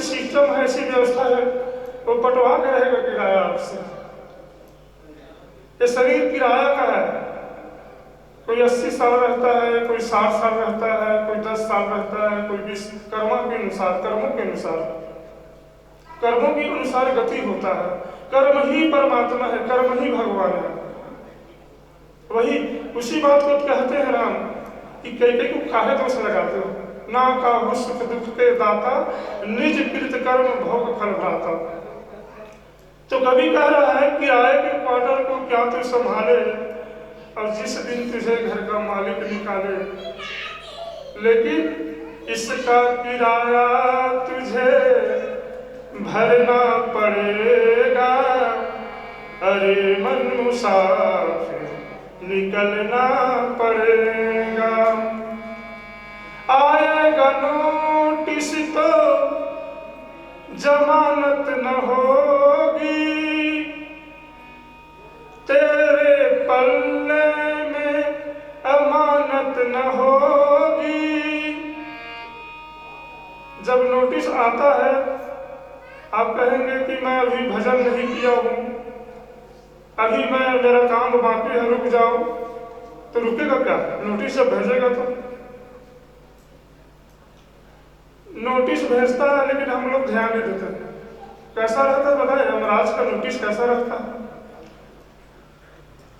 ऐसी सिस्टम है, ऐसी व्यवस्था है, वो बंटवा के रहेगा किराया आपसे। ये शरीर किराया का है। कोई 80 साल रहता है, कोई 60 साल रहता है, कोई 10 साल रहता है, कोई 20। कर्मों के अनुसार गति होता है। कर्म ही परमात्मा है, कर्म ही भगवान है। वही उसी बात को कहते हैं राम कि कई को काहे दोष लगाते हो, ना काहू सुख दुख के दाता, निज कृत कर्म भोग फल भ्राता। तो कभी कह रहा है कि आए के क्वार्टर को क्या तू संभाले, और जिस दिन तुझे घर का मालिक निकाले, लेकिन इसका किराया तुझे भरना पड़ेगा। अरे मन मुसाफिर निकलना पड़ेगा। आएगा नोटिस तो जमानत न होगी, तेरे पल्ले में अमानत न होगी। जब नोटिस आता है, आप कहेंगे कि मैं अभी भजन नहीं किया हूं, अभी मेरा काम बाकी है, रुक जाओ। तो रुकेगा क्या? नोटिस जब भेजेगा तो नोटिस भेजता है, लेकिन हम लोग ध्यान नहीं देते। कैसा रहता है बताए? यमराज का नोटिस कैसा रहता है?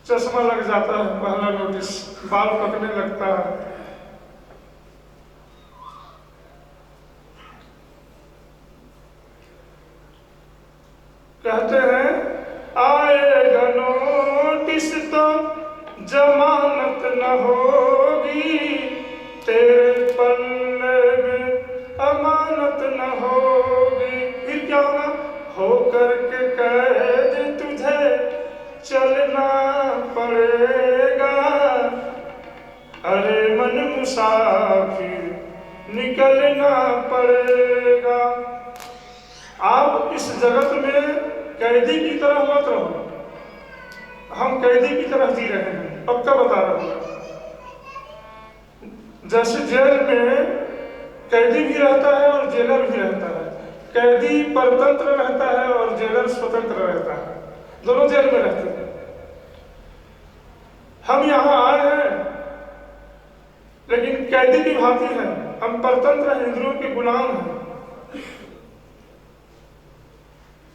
चश्मा लग जाता है पहला नोटिस, बाल पकने लगता है। कहते हैं आएगा नोटिस तो जमानत न होगी, तेरे पल्ले में अमानत न होगी। फिर क्या होगा? होकर के कैद तुझे चलना पड़ेगा। अरे मन मुसाफिर निकलना पड़ेगा। आप इस जगत में कैदी की तरह मत रहो। हम कैदी की तरह जी रहे हैं, पक्का बता रहा हूं। जैसे जेल में कैदी भी रहता है और जेलर भी रहता है। कैदी परतंत्र रहता है और जेलर स्वतंत्र रहता है, दोनों जेल में रहते हैं। हम यहाँ आए हैं लेकिन कैदी की भांति हैं, हम परतंत्र हैं, इंद्रियों के गुलाम हैं।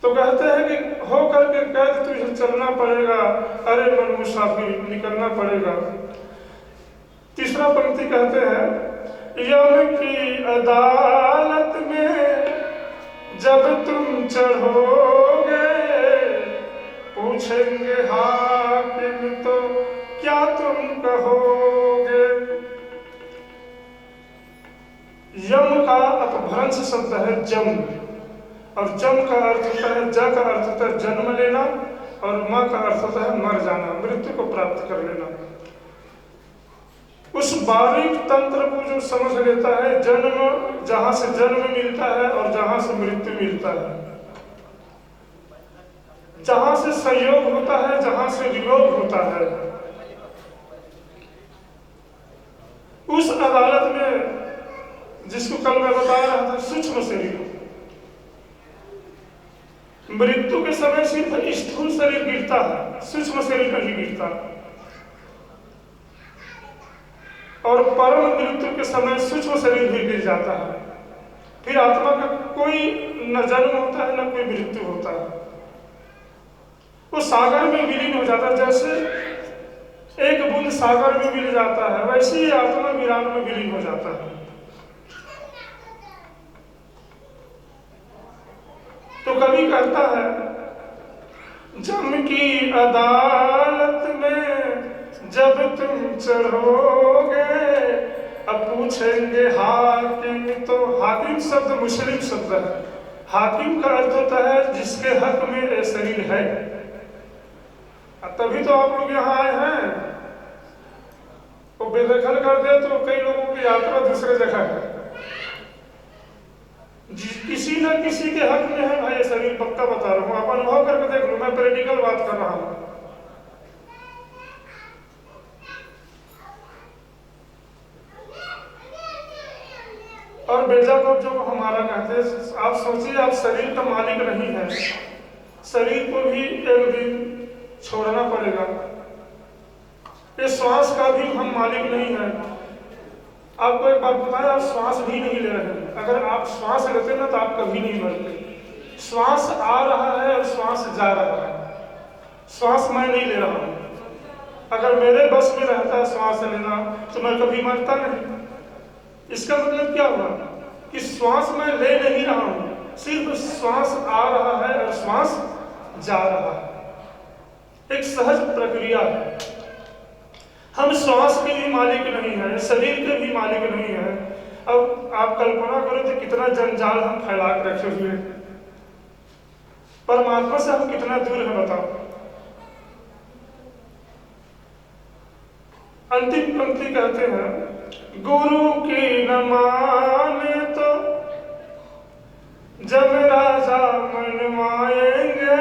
तो कहते हैं कि हो करके कैद तुझे चलना पड़ेगा। अरे मन मुसाफिर निकलना पड़ेगा। तीसरा पंक्ति कहते हैं, यम की अदालत में जब तुम चढ़ोगे, पूछेंगे हाकिम तो क्या तुम कहोगे। यम का अपभ्रंश शब्द है जम, और जम का अर्थ होता है, ज का अर्थ होता है जन्म लेना, और म का अर्थ होता है मर जाना, मृत्यु को प्राप्त कर लेना। उस बारीक तंत्र को जो समझ लेता है, जन्म जहां से जन्म मिलता है और जहां से मृत्यु मिलता है, जहां से संयोग होता है, जहां से वियोग होता है, उस अदालत में जिसको कल मैं बता रहा था, सूक्ष्म शरीर, मृत्यु के समय सिर्फ स्थूल शरीर गिरता है, सूक्ष्म शरीर नहीं गिरता। और परम मृत्यु के समय सूक्ष्म शरीर भी गिर जाता है। फिर आत्मा का कोई न जन्म होता है न कोई मृत्यु होता है, वो सागर में विलीन हो जाता है। जैसे एक बूंद सागर में मिल जाता है, वैसे ही आत्मा विरान में विलीन हो जाता है। तो कवि कहता है, जम की अदालत में जब तुम चढ़ोगे, अब पूछेंगे हाकिम तो। हाकिम शब्द मुस्लिम शब्द है। हाकिम का अर्थ होता है जिसके हक में ये शरीर है। तभी तो आप लोग यहाँ आए हैं। वो बेदखल कर दे तो कई लोगों की यात्रा दूसरे जगह है। किसी न किसी के हक में है भाई ये शरीर, पक्का बता रहा हूँ। आप अनुभव करके देख लो, मैं प्रैक्टिकल बात कर रहा हूँ। और बेजा को जो हमारे महाराज कहते हैं, आप सोचिए, आप शरीर का मालिक नहीं है, शरीर को भी एक दिन छोड़ना पड़ेगा। ये श्वास का भी हम मालिक नहीं है। आपको एक बात बताया, आप श्वास भी नहीं ले रहे हैं। अगर आप श्वास लेते ना तो आप कभी नहीं मरते। श्वास आ रहा है और श्वास जा रहा है। श्वास मैं नहीं ले रहा हूं। अगर मेरे बस में रहता है श्वास लेना तो मैं कभी मरता नहीं। इसका मतलब क्या हुआ कि श्वास मैं ले नहीं रहा हूं, सिर्फ श्वास आ रहा है और श्वास जा रहा है। एक सहज प्रक्रिया है। हम श्वास के भी मालिक नहीं है, शरीर के भी मालिक नहीं है। अब आप कल्पना करो तो कितना जंजाल हम फैला कर रखे हुए हैं। परमात्मा से हम कितना दूर हैं बताओ। अंतिम पंक्ति कहते हैं, गुरु की न माने तो जब राजा मनवाएंगे,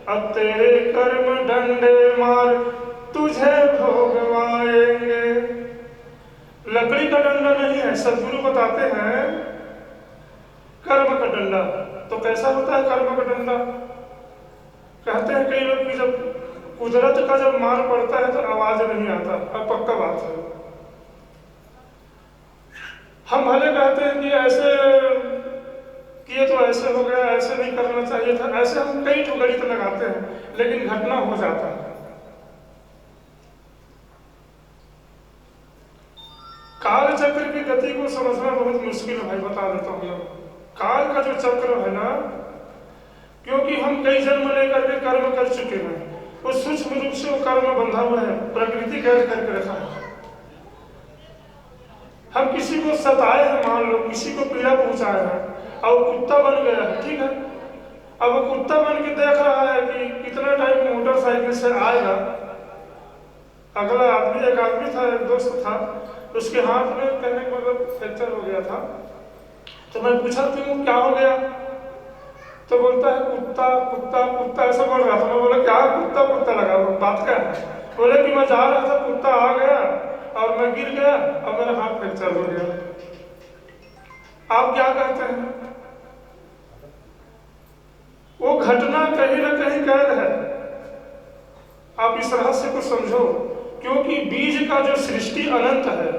अब तेरे कर्म डंडे मार तुझे भोगवाएंगे। लकड़ी का डंडा नहीं है, सदगुरु बताते हैं कर्म का डंडा। तो कैसा होता है कर्म का डंडा? कहते हैं कई लोग कि जब कुदरत का जब मार पड़ता है तो आवाज नहीं आता। अब पक्का बात है। हम भले कहते हैं कि ऐसे किए तो ऐसे हो गया, ऐसे नहीं करना चाहिए था, ऐसे हम कई ठो गणित लगाते हैं, लेकिन घटना हो जाता है। काल चक्र की गति को समझना बहुत मुश्किल है भाई, बता देता हूँ। काल का जो चक्र है ना, क्योंकि हम कई जन्म लेकर के कर्म कर चुके हैं, वो सूक्ष्म रूप से वो कर्म बंधा हुआ है, प्रकृति कैद करके रखा है। हम किसी को सताए हैं, मान लो किसी को पीड़ा पहुंचाए हैं और वो कुत्ता बन गया है, ठीक है। अब वो कुत्ता बन के देख रहा है कि कितना टाइम मोटरसाइकिल से आएगा। अगला आदमी, एक आदमी था, एक दोस्त था, उसके हाथ में कहने का मतलब फ्रैक्चर हो गया था। तो मैं पूछा क्यों, क्या हो गया? तो बोलता है कुत्ता कुत्ता कुत्ता ऐसा बोल रहा था। मैं बोला क्या कुत्ता कुत्ता लगा, बात क्या है? बोले कि मैं जा रहा था, कुत्ता आ गया और मैं गिर गया और मेरा हाथ फ्रैक्चर हो गया। आप क्या कहते हैं? वो घटना कहीं ना कहीं कैद है। आप इस रहस्य को समझो, क्योंकि बीज का जो सृष्टि अनंत है,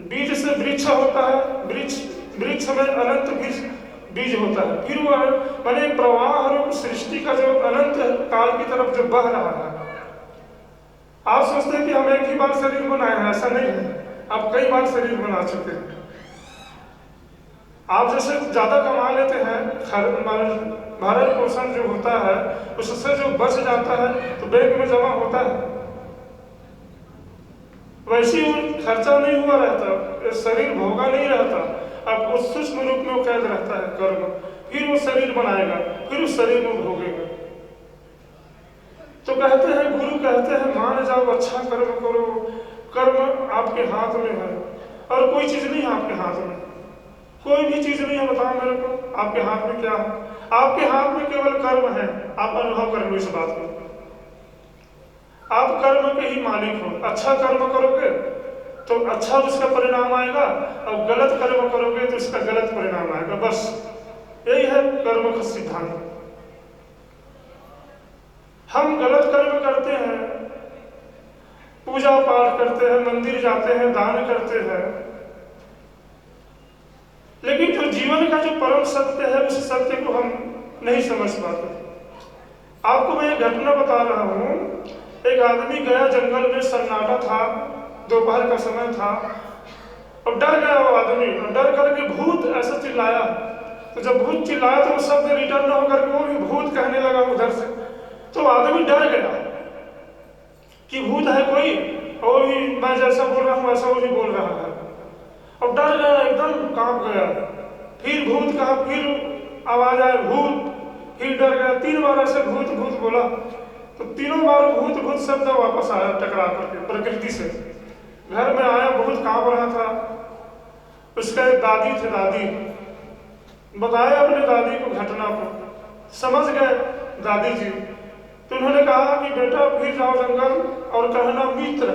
बीज से वृक्ष होता है, वृक्ष में अनंत बीज होता है, फिर वो माने प्रवाह रूप सृष्टि का जो अनंत काल की तरफ जो बह रहा है। आप सोचते हैं कि हम एक ही बार शरीर बनाए हैं, ऐसा नहीं है। आप कई बार शरीर बना चुके हैं। आप जैसे ज्यादा कमा लेते हैं, भरण पोषण जो होता है उससे जो बच जाता है तो बैंक में जमा होता है, वैसे ही खर्चा नहीं हुआ रहता, शरीर भोगा नहीं रहता। अब वो सूक्ष्म रूप में वो कैद रहता है कर्म, फिर वो शरीर बनाएगा, फिर उस शरीर में भोगेगा। तो कहते हैं, गुरु कहते हैं मान जाओ, अच्छा कर्म करो, कर्म आपके हाथ में है और कोई चीज नहीं है आपके हाथ में, कोई भी चीज नहीं है। बताओ मेरे को, आपके हाथ में क्या है? आपके हाथ में केवल कर्म है। आप अनुभव कर लो इस बात को। आप कर्म के ही मालिक हो। अच्छा कर्म करोगे तो अच्छा उसका परिणाम आएगा, और गलत कर्म करोगे तो उसका गलत परिणाम आएगा। बस यही है कर्म का सिद्धांत। हम गलत कर्म करते हैं, पूजा पाठ करते हैं, मंदिर जाते हैं, दान करते हैं, लेकिन जो जीवन का जो परम सत्य है उस सत्य को हम नहीं समझ पाते। आपको मैं एक घटना बता रहा हूँ। एक आदमी गया जंगल में, सन्नाटा था, दोपहर का समय था, और डर गया वो आदमी, और डर करके भूत ऐसा चिल्लाया। तो जब भूत चिल्लाया तो वो शब्द रिटर्न होकर के वो भी भूत कहने लगा उधर से। तो आदमी डर गया कि भूत है कोई, और भी मैं जैसा बोल रहा हूँ वैसा वो भी बोल रहा है, और डर गया, एकदम कांप गया। फिर भूत कहा, फिर आवाज आया भूत, फिर डर गया। 3 बार ऐसे भूत भूत बोला, तो तीनों बार भूत भूत शब्द वापस आया टकरा करके प्रकृति से। घर में आया, बहुत कांप रहा था। उसका एक दादी थे, दादी बताया अपने दादी को घटना को, समझ गए दादी जी। तो उन्होंने कहा कि बेटा फिर जाओ जंगल और कहना मित्र,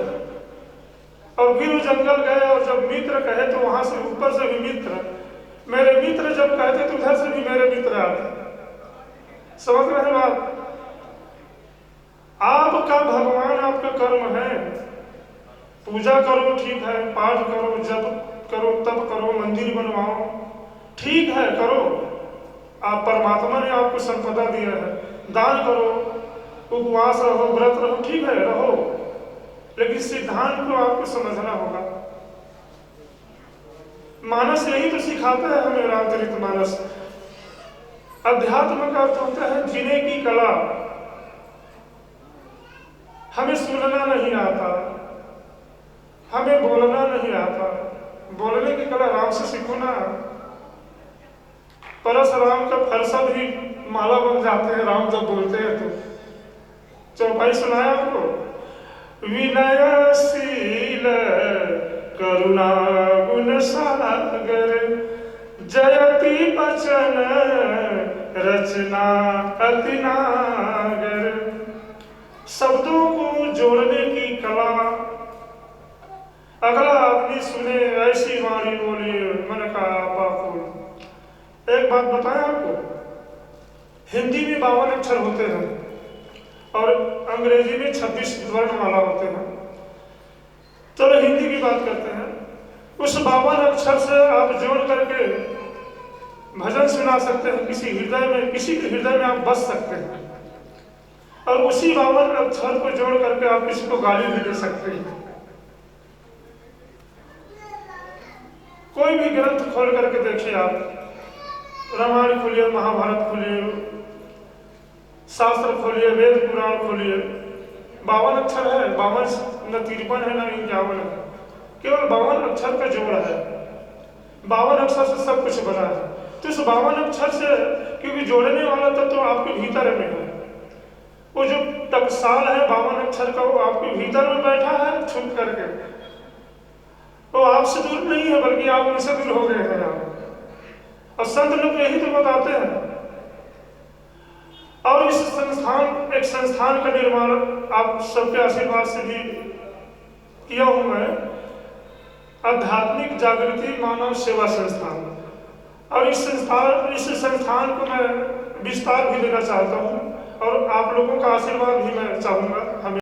और फिर वो जंगल गए, और जब मित्र कहे तो वहां से ऊपर से भी मेरे मित्र जब कहते तो उधर से भी मेरे मित्र आते। समझ रहे हैं बात? आपका भगवान आपका कर्म है। पूजा करो ठीक है, पाठ करो, जप करो, तप करो, मंदिर बनवाओ ठीक है, करो। आप परमात्मा ने आपको संपदा दिया है, दान करो, उपवास रहो, व्रत रहो, ठीक है रहो, लेकिन सिद्धांत को आपको समझना होगा। मानस यही तो सिखाता है हमें, रामचरितमानस। अध्यात्म का अर्थ होता है जीने की कला। हमें सुनना नहीं आता, हमें बोलना नहीं आता। बोलने की कला राम से सीखो ना। परशुराम का फरसा भी माला बन जाते हैं राम जब बोलते हैं तो। चौपाई सुनाया आपको, विनयशील करुणा गुण सागर जयति बचन रचना अति नागर। शब्दों को जोड़ने की कला। अगला आदमी सुने ऐसी वाणी बोले मन का आपा फूल। एक बात बताएं आपको, हिंदी में 52 अक्षर होते हैं और अंग्रेजी में 26 वर्णमाला होते हैं। चलो हिंदी की बात करते हैं। उस 52 अक्षर से आप जोड़ करके भजन सुना सकते हैं, किसी हृदय में, किसी के हृदय में आप बस सकते हैं। और उसी 52 अक्षर को जोड़ करके आप किसी को गाली भी दे सकते हैं। कोई भी ग्रंथ खोल करके देखिए आप, रामायण खोलिए, महाभारत खोलिए, शास्त्र खोलिए, वेद पुराण खोलिए, 52 अक्षर है। 52 न 53 है, न 51 है, केवल 52 अक्षर का जोड़ है। 52 अक्षर से सब कुछ बना है। तो इस 52 अक्षर से, क्योंकि जोड़ने वाला तत्व तो आपके भीतर में है, वो जो टकसाल है 52 अक्षर का, वो आपके भीतर में बैठा है छुप करके। वो आपसे दूर नहीं है, बल्कि आप उनसे दूर हो गए हैं आप। और संत लोग यही तो बताते हैं। और इस संस्थान, एक संस्थान का निर्माण आप सबके आशीर्वाद से भी किया हूं मैं, आध्यात्मिक जागृति मानव सेवा संस्थान। और इस संस्थान को मैं विस्तार भी देना चाहता हूं और आप लोगों का आशीर्वाद भी मैं चाहूंगा हमें।